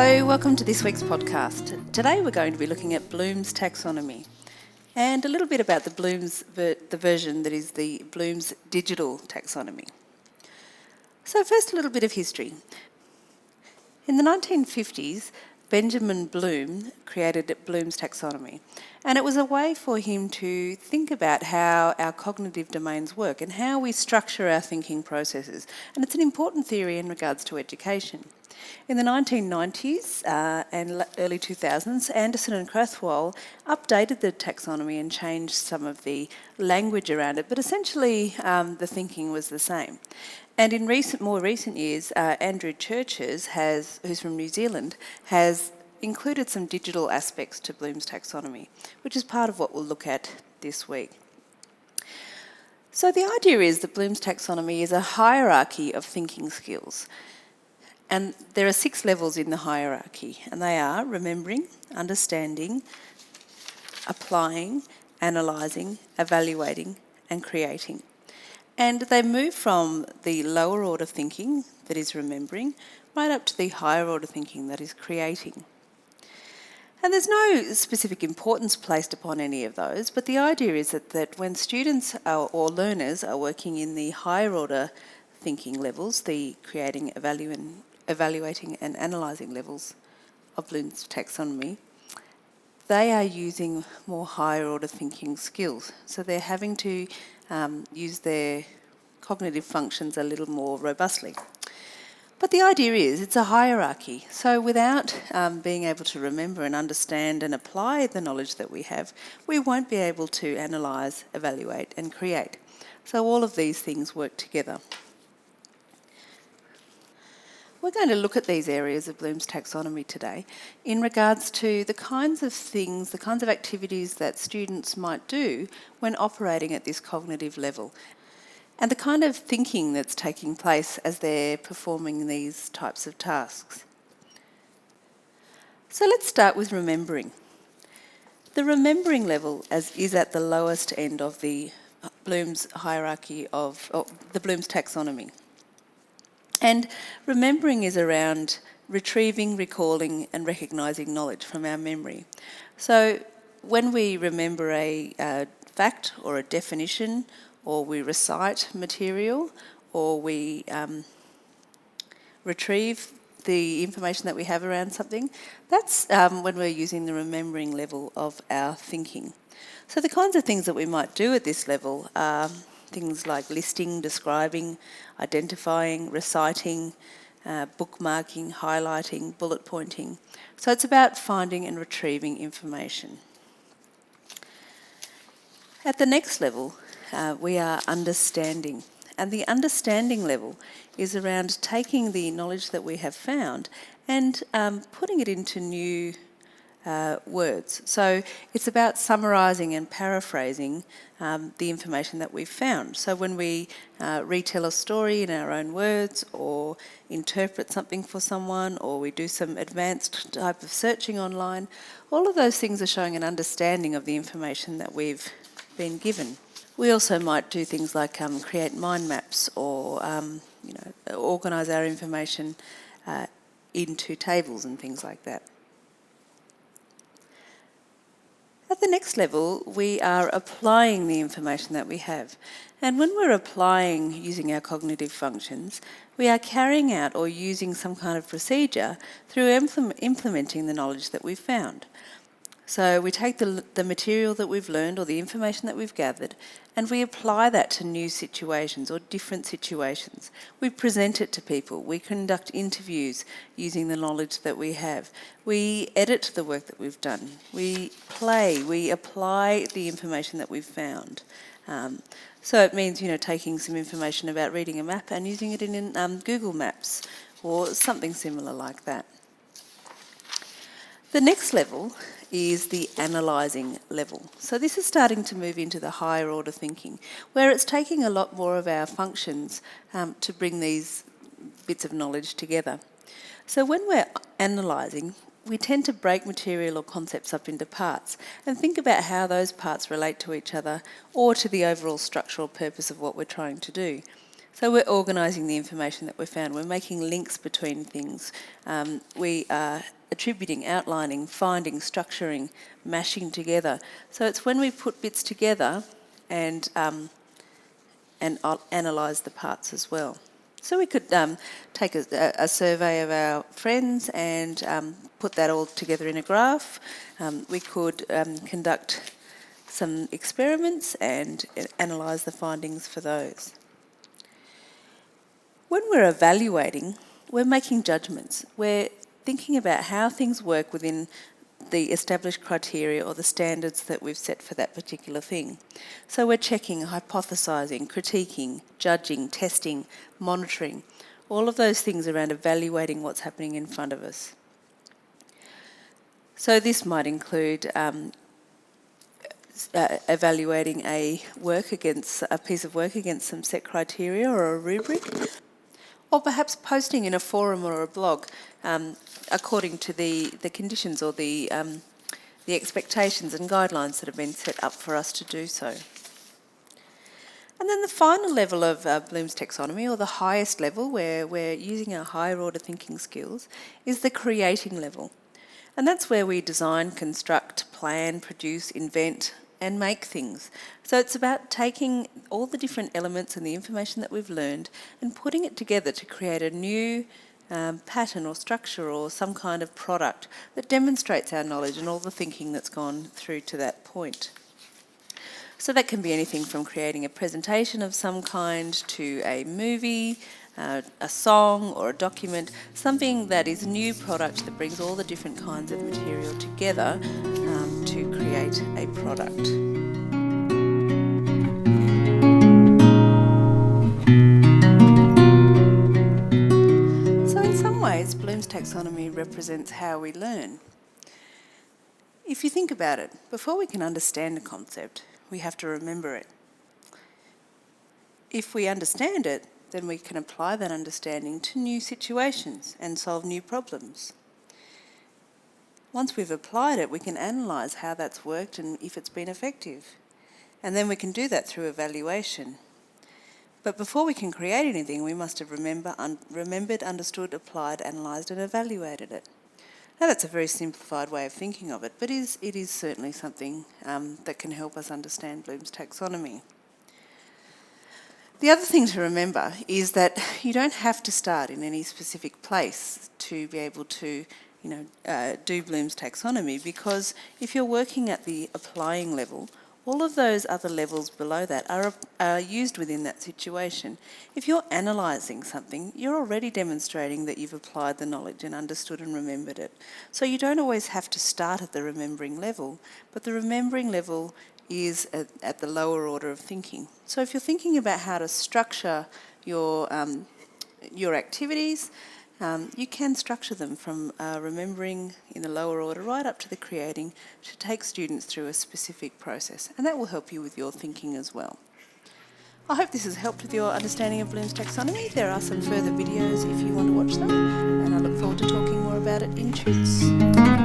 Hello, welcome to this week's podcast. Today we're going to be looking at Bloom's Taxonomy and a little bit about the version that is the Bloom's digital taxonomy. So first, a little bit of history. In the 1950s, Benjamin Bloom created Bloom's taxonomy, and it was a way for him to think about how our cognitive domains work and how we structure our thinking processes, and it's an important theory in regards to education. In the 1990s and early 2000s, Anderson and Krathwohl updated the taxonomy and changed some of the language around it, but essentially the thinking was the same. And in more recent years, Andrew Churches, who's from New Zealand, has included some digital aspects to Bloom's taxonomy, which is part of what we'll look at this week. So the idea is that Bloom's taxonomy is a hierarchy of thinking skills. And there are 6 levels in the hierarchy, and they are remembering, understanding, applying, analysing, evaluating, and creating. And they move from the lower order thinking, that is remembering, right up to the higher order thinking, that is creating. And there's no specific importance placed upon any of those, but the idea is that when students or learners are working in the higher order thinking levels, the creating, evaluating and analysing levels of Bloom's taxonomy, they are using more higher order thinking skills. So they're having to use their cognitive functions a little more robustly. But the idea is it's a hierarchy. So without being able to remember and understand and apply the knowledge that we have, we won't be able to analyse, evaluate and create. So all of these things work together. We're going to look at these areas of Bloom's taxonomy today in regards to the kinds of things, the kinds of activities that students might do when operating at this cognitive level, and the kind of thinking that's taking place as they're performing these types of tasks. So let's start with remembering. The remembering level is at the lowest end of the Bloom's hierarchy of the Bloom's taxonomy. And remembering is around retrieving, recalling and recognising knowledge from our memory. So when we remember a fact or a definition, or we recite material, or we retrieve the information that we have around something, that's when we're using the remembering level of our thinking. So the kinds of things that we might do at this level are things like listing, describing, identifying, reciting, bookmarking, highlighting, bullet pointing. So it's about finding and retrieving information. At the next level, we are understanding. And the understanding level is around taking the knowledge that we have found and putting it into new words. So it's about summarising and paraphrasing the information that we've found. So when we retell a story in our own words, or interpret something for someone, or we do some advanced type of searching online, all of those things are showing an understanding of the information that we've been given. We also might do things like create mind maps, or organise our information into tables and things like that. At the next level, we are applying the information that we have. And when we're applying using our cognitive functions, we are carrying out or using some kind of procedure through implementing the knowledge that we've found. So we take the material that we've learned or the information that we've gathered, and we apply that to new situations or different situations. We present it to people. We conduct interviews using the knowledge that we have. We edit the work that we've done. We apply the information that we've found. So it means, taking some information about reading a map and using it in Google Maps or something similar like that. The next level is the analysing level. So this is starting to move into the higher order thinking, where it's taking a lot more of our functions to bring these bits of knowledge together. So when we're analysing, we tend to break material or concepts up into parts and think about how those parts relate to each other or to the overall structural purpose of what we're trying to do. So we're organising the information that we found. We're making links between things. We are attributing, outlining, finding, structuring, mashing together. So it's when we put bits together and analyse the parts as well. So we could take a survey of our friends and put that all together in a graph. We could conduct some experiments and analyse the findings for those. When we're evaluating, we're making judgments. We're thinking about how things work within the established criteria or the standards that we've set for that particular thing. So we're checking, hypothesising, critiquing, judging, testing, monitoring, all of those things around evaluating what's happening in front of us. So this might include evaluating a piece of work against some set criteria or a rubric, or perhaps posting in a forum or a blog according to the conditions or the expectations and guidelines that have been set up for us to do so. And then the final level of Bloom's taxonomy, or the highest level where we're using our higher order thinking skills, is the creating level. And that's where we design, construct, plan, produce, invent and make things. So it's about taking all the different elements and the information that we've learned and putting it together to create a new pattern or structure or some kind of product that demonstrates our knowledge and all the thinking that's gone through to that point. So that can be anything from creating a presentation of some kind to a movie, a song or a document, something that is a new product that brings all the different kinds of material together to create a product. So in some ways, Bloom's taxonomy represents how we learn. If you think about it, before we can understand a concept, we have to remember it. If we understand it, then we can apply that understanding to new situations and solve new problems. Once we've applied it, we can analyse how that's worked and if it's been effective. And then we can do that through evaluation. But before we can create anything, we must have remembered, understood, applied, analysed and evaluated it. Now that's a very simplified way of thinking of it, but it is certainly something that can help us understand Bloom's taxonomy. The other thing to remember is that you don't have to start in any specific place to be able to do Bloom's taxonomy, because if you're working at the applying level, all of those other levels below that are used within that situation. If you're analysing something, you're already demonstrating that you've applied the knowledge and understood and remembered it. So you don't always have to start at the remembering level, but the remembering level is at the lower order of thinking. So if you're thinking about how to structure your activities, you can structure them from remembering in the lower order right up to the creating to take students through a specific process, and that will help you with your thinking as well. I hope this has helped with your understanding of Bloom's taxonomy. There are some further videos if you want to watch them, and I look forward to talking more about it in Toots.